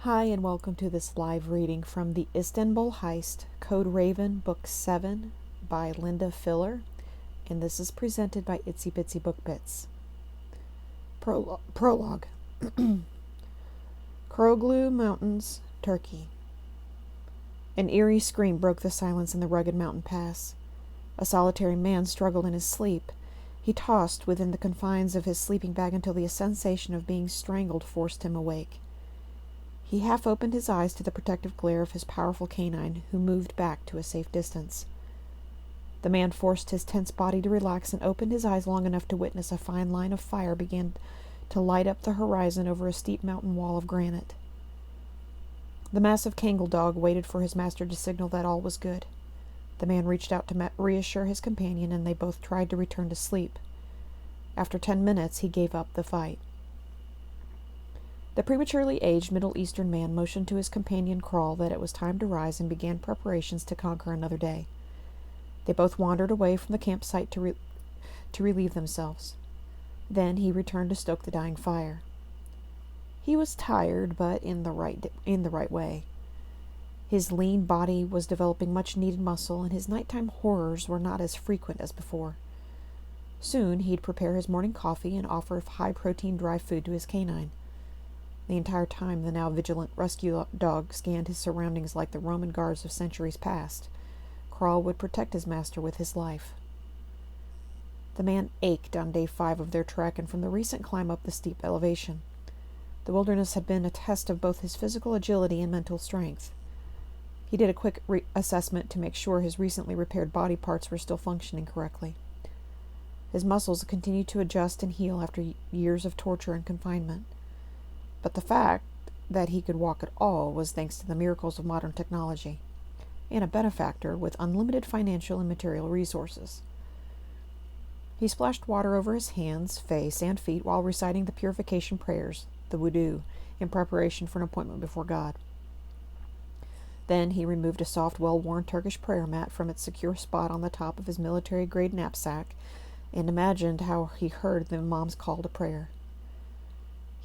Hi, and welcome to this live reading from the Istanbul Heist, Code Raven, Book 7 by Lynda Filler, and this is presented by Itsy Bitsy Book Bits. Prologue. Kroglu Mountains, Turkey. An eerie scream broke the silence in the rugged mountain pass. A solitary man struggled in his sleep. He tossed within the confines of his sleeping bag until the sensation of being strangled forced him awake. He half opened his eyes to the protective glare of his powerful canine, who moved back to a safe distance. The man forced his tense body to relax and opened his eyes long enough to witness a fine line of fire begin to light up the horizon over a steep mountain wall of granite. The massive Kangal dog waited for his master to signal that all was good. The man reached out to reassure his companion, and they both tried to return to sleep. After 10 minutes, he gave up the fight. The prematurely aged Middle Eastern man motioned to his companion Crawl that it was time to rise and began preparations to conquer another day. They both wandered away from the campsite to relieve themselves. Then he returned to stoke the dying fire. He was tired, but in the right way. His lean body was developing much-needed muscle, and his nighttime horrors were not as frequent as before. Soon he'd prepare his morning coffee and offer high-protein dry food to his canine. The entire time the now vigilant rescue dog scanned his surroundings like the Roman guards of centuries past. Crawl would protect his master with his life. The man ached on day 5 of their trek and from the recent climb up the steep elevation. The wilderness had been a test of both his physical agility and mental strength. He did a quick assessment to make sure his recently repaired body parts were still functioning correctly. His muscles continued to adjust and heal after years of torture and confinement. But the fact that he could walk at all was thanks to the miracles of modern technology, and a benefactor with unlimited financial and material resources. He splashed water over his hands, face, and feet while reciting the purification prayers, the wudu, in preparation for an appointment before God. Then he removed a soft, well-worn Turkish prayer mat from its secure spot on the top of his military-grade knapsack and imagined how he heard the imam's call to prayer.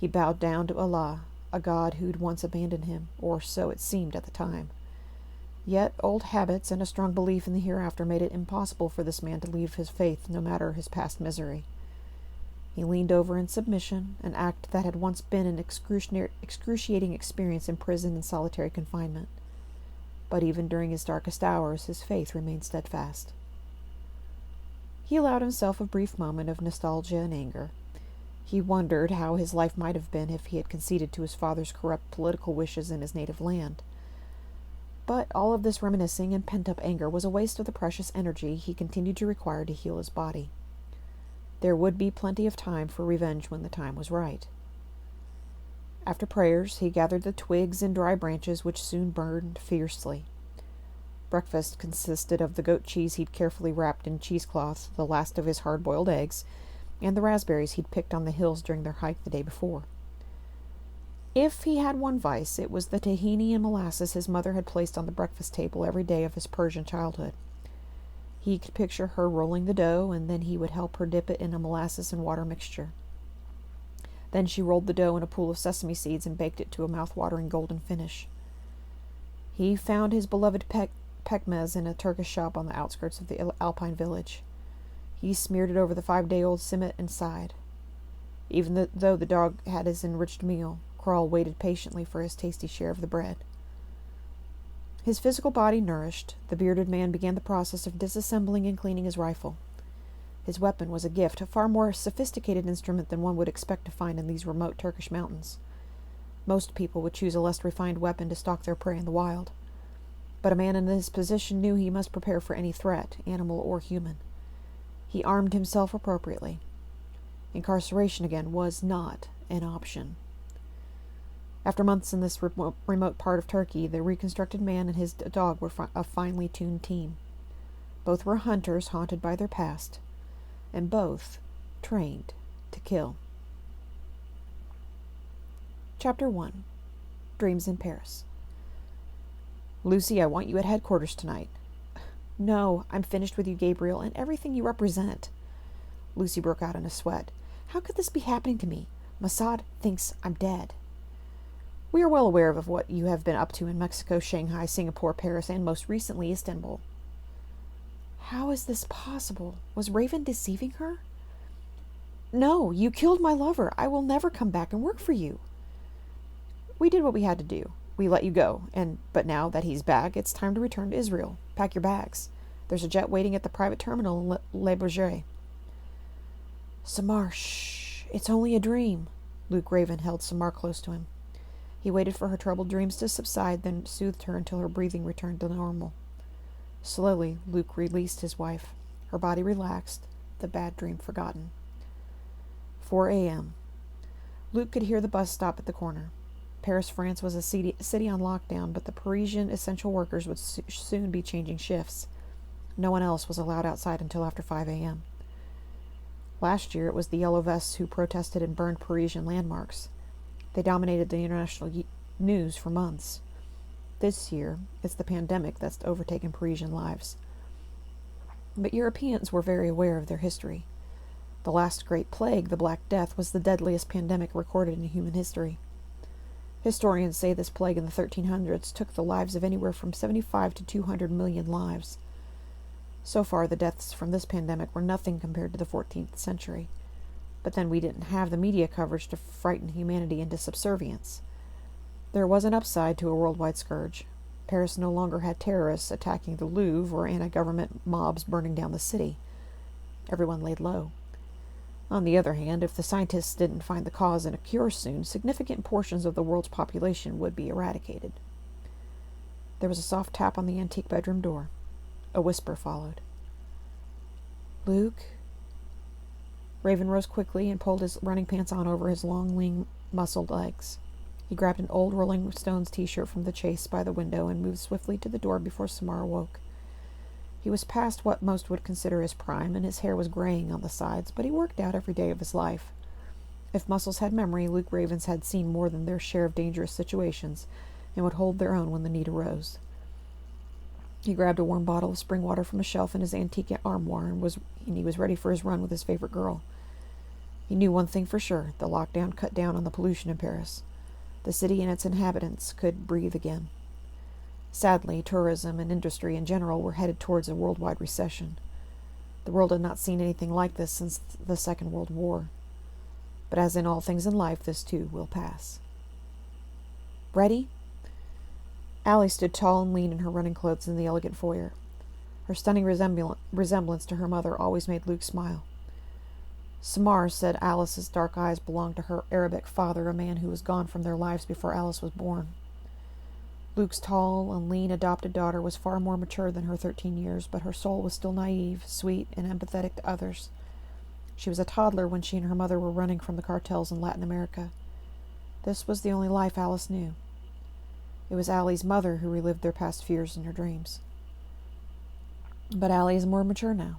He bowed down to Allah, a god who'd once abandoned him, or so it seemed at the time. Yet old habits and a strong belief in the hereafter made it impossible for this man to leave his faith, no matter his past misery. He leaned over in submission, an act that had once been an excruciating experience in prison and solitary confinement. But even during his darkest hours, his faith remained steadfast. He allowed himself a brief moment of nostalgia and anger. He wondered how his life might have been if he had conceded to his father's corrupt political wishes in his native land. But all of this reminiscing and pent-up anger was a waste of the precious energy he continued to require to heal his body. There would be plenty of time for revenge when the time was right. After prayers, he gathered the twigs and dry branches, which soon burned fiercely. Breakfast consisted of the goat cheese he'd carefully wrapped in cheesecloth, the last of his hard-boiled eggs, and the raspberries he'd picked on the hills during their hike the day before. If he had one vice, it was the tahini and molasses his mother had placed on the breakfast table every day of his Persian childhood. He could picture her rolling the dough, and then he would help her dip it in a molasses and water mixture. Then she rolled the dough in a pool of sesame seeds and baked it to a mouth-watering golden finish. He found his beloved pekmez in a Turkish shop on the outskirts of the alpine village. He smeared it over the 5-day-old simit and sighed. Even though the dog had his enriched meal, Crawl waited patiently for his tasty share of the bread. His physical body nourished, the bearded man began the process of disassembling and cleaning his rifle. His weapon was a gift, a far more sophisticated instrument than one would expect to find in these remote Turkish mountains. Most people would choose a less refined weapon to stalk their prey in the wild. But a man in his position knew he must prepare for any threat, animal or human. He armed himself appropriately. Incarceration again was not an option. After months in this remote part of Turkey, the reconstructed man and his dog were a finely tuned team. Both were hunters haunted by their past, and both trained to kill. Chapter 1. Dreams in Paris. Lucy, I want you at headquarters tonight. No, I'm finished with you, Gabriel, and everything you represent. Lucy broke out in a sweat. How could this be happening to me? Mossad thinks I'm dead. We are well aware of what you have been up to in Mexico, Shanghai, Singapore, Paris, and most recently Istanbul. How is this possible? Was Raven deceiving her? No, you killed my lover. I will never come back and work for you. We did what we had to do. We let you go, but now that he's back, it's time to return to Israel. Pack your bags. There's a jet waiting at the private terminal in Le Bourget. Samar, shh. It's only a dream. Luke Raven held Samar close to him. He waited for her troubled dreams to subside, then soothed her until her breathing returned to normal. Slowly, Luke released his wife. Her body relaxed, the bad dream forgotten. 4 a.m. Luke could hear the bus stop at the corner. Paris, France was a city on lockdown, but the Parisian essential workers would soon be changing shifts. No one else was allowed outside until after 5 a.m. Last year, it was the Yellow Vests who protested and burned Parisian landmarks. They dominated the international news for months. This year, it's the pandemic that's overtaken Parisian lives. But Europeans were very aware of their history. The last great plague, the Black Death, was the deadliest pandemic recorded in human history. Historians say this plague in the 1300s took the lives of anywhere from 75 to 200 million lives. So far, the deaths from this pandemic were nothing compared to the 14th century. But then we didn't have the media coverage to frighten humanity into subservience. There was an upside to a worldwide scourge. Paris no longer had terrorists attacking the Louvre or anti-government mobs burning down the city. Everyone laid low. On the other hand, if the scientists didn't find the cause and a cure soon, significant portions of the world's population would be eradicated. There was a soft tap on the antique bedroom door. A whisper followed. Luke? Raven rose quickly and pulled his running pants on over his long, lean, muscled legs. He grabbed an old Rolling Stones t-shirt from the chase by the window and moved swiftly to the door before Samar awoke. He was past what most would consider his prime, and his hair was graying on the sides, but he worked out every day of his life. If muscles had memory, Luke Ravens had seen more than their share of dangerous situations, and would hold their own when the need arose. He grabbed a warm bottle of spring water from a shelf in his antique armoire, and he was ready for his run with his favorite girl. He knew one thing for sure: the lockdown cut down on the pollution in Paris. The city and its inhabitants could breathe again. Sadly, tourism and industry in general were headed towards a worldwide recession. The world had not seen anything like this since the Second World War. But as in all things in life, this too will pass. Ready? Allie stood tall and lean in her running clothes in the elegant foyer. Her stunning resemblance to her mother always made Luke smile. Samar said Alice's dark eyes belonged to her Arabic father, a man who was gone from their lives before Alice was born. Luke's tall and lean adopted daughter was far more mature than her 13 years, but her soul was still naive, sweet, and empathetic to others. She was a toddler when she and her mother were running from the cartels in Latin America. This was the only life Alice knew. It was Allie's mother who relived their past fears in her dreams. But Allie is more mature now.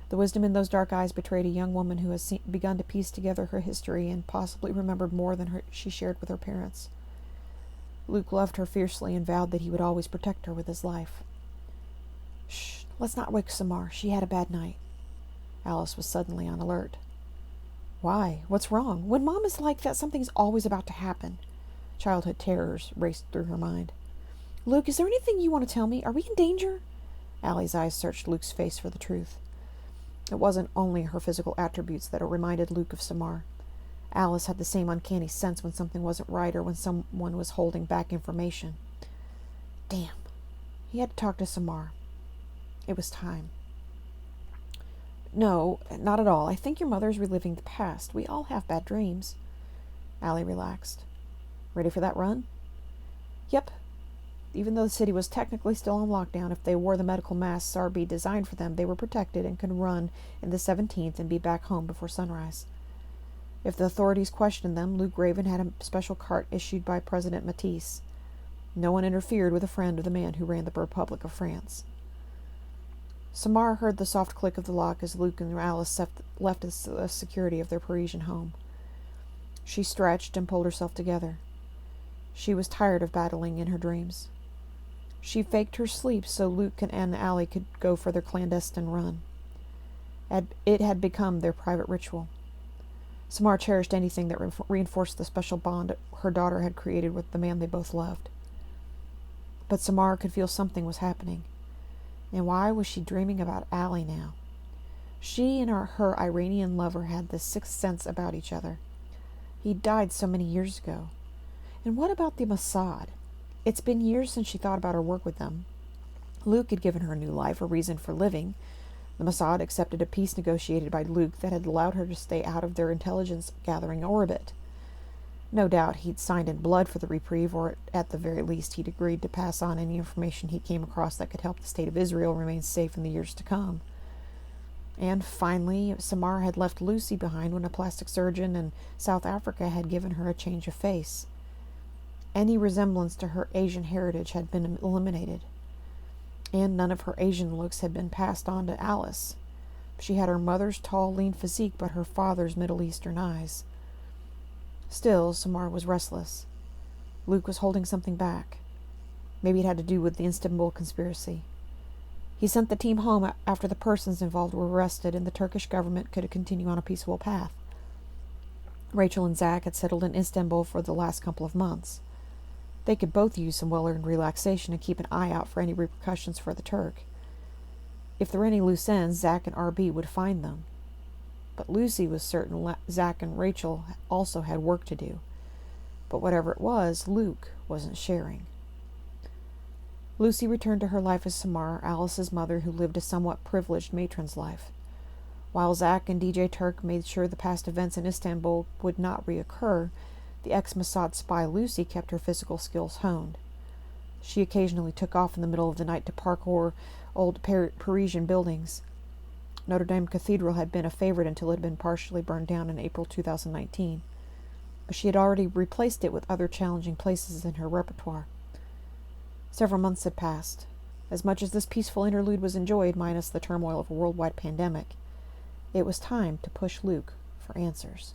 The wisdom in those dark eyes betrayed a young woman who has begun to piece together her history and possibly remembered more than she shared with her parents. Luke loved her fiercely and vowed that he would always protect her with his life. Shh, let's not wake Samar. She had a bad night. Alice was suddenly on alert. Why? What's wrong? When Mom is like that, something's always about to happen. Childhood terrors raced through her mind. Luke, is there anything you want to tell me? Are we in danger? Allie's eyes searched Luke's face for the truth. It wasn't only her physical attributes that reminded Luke of Samar. Alice had the same uncanny sense when something wasn't right or when someone was holding back information. Damn. He had to talk to Samar. It was time. No, not at all. I think your mother's reliving the past. We all have bad dreams. Allie relaxed. Ready for that run? Yep. Even though the city was technically still on lockdown, if they wore the medical masks RB designed for them, they were protected and could run in the 17th and be back home before sunrise. If the authorities questioned them, Luke Raven had a special cart issued by President Matisse. No one interfered with a friend of the man who ran the Republic of France. Samar heard the soft click of the lock as Luke and Alice left the security of their Parisian home. She stretched and pulled herself together. She was tired of battling in her dreams. She faked her sleep so Luke and Allie could go for their clandestine run. It had become their private ritual. Samar cherished anything that reinforced the special bond her daughter had created with the man they both loved. But Samar could feel something was happening. And why was she dreaming about Ali now? She and her Iranian lover had this sixth sense about each other. He'd died so many years ago. And what about the Mossad? It's been years since she thought about her work with them. Luke had given her a new life, a reason for living. The Mossad accepted a peace negotiated by Luke that had allowed her to stay out of their intelligence-gathering orbit. No doubt he'd signed in blood for the reprieve, or at the very least he'd agreed to pass on any information he came across that could help the state of Israel remain safe in the years to come. And finally, Samar had left Lucy behind when a plastic surgeon in South Africa had given her a change of face. Any resemblance to her Asian heritage had been eliminated, and none of her Asian looks had been passed on to Alice. She had her mother's tall, lean physique, but her father's Middle Eastern eyes. Still, Samar was restless. Luke was holding something back. Maybe it had to do with the Istanbul conspiracy. He sent the team home after the persons involved were arrested and the Turkish government could continue on a peaceful path. Rachel and Zach had settled in Istanbul for the last couple of months. They could both use some well-earned relaxation and keep an eye out for any repercussions for the Turk. If there were any loose ends, Zach and RB would find them. But Lucy was certain Zach and Rachel also had work to do. But whatever it was, Luke wasn't sharing. Lucy returned to her life as Samar, Alice's mother, who lived a somewhat privileged matron's life. While Zach and DJ Turk made sure the past events in Istanbul would not reoccur, the ex-Mossad spy Lucy kept her physical skills honed. She occasionally took off in the middle of the night to parkour old Parisian buildings. Notre Dame Cathedral had been a favorite until it had been partially burned down in April 2019. But she had already replaced it with other challenging places in her repertoire. Several months had passed. As much as this peaceful interlude was enjoyed, minus the turmoil of a worldwide pandemic, it was time to push Luke for answers.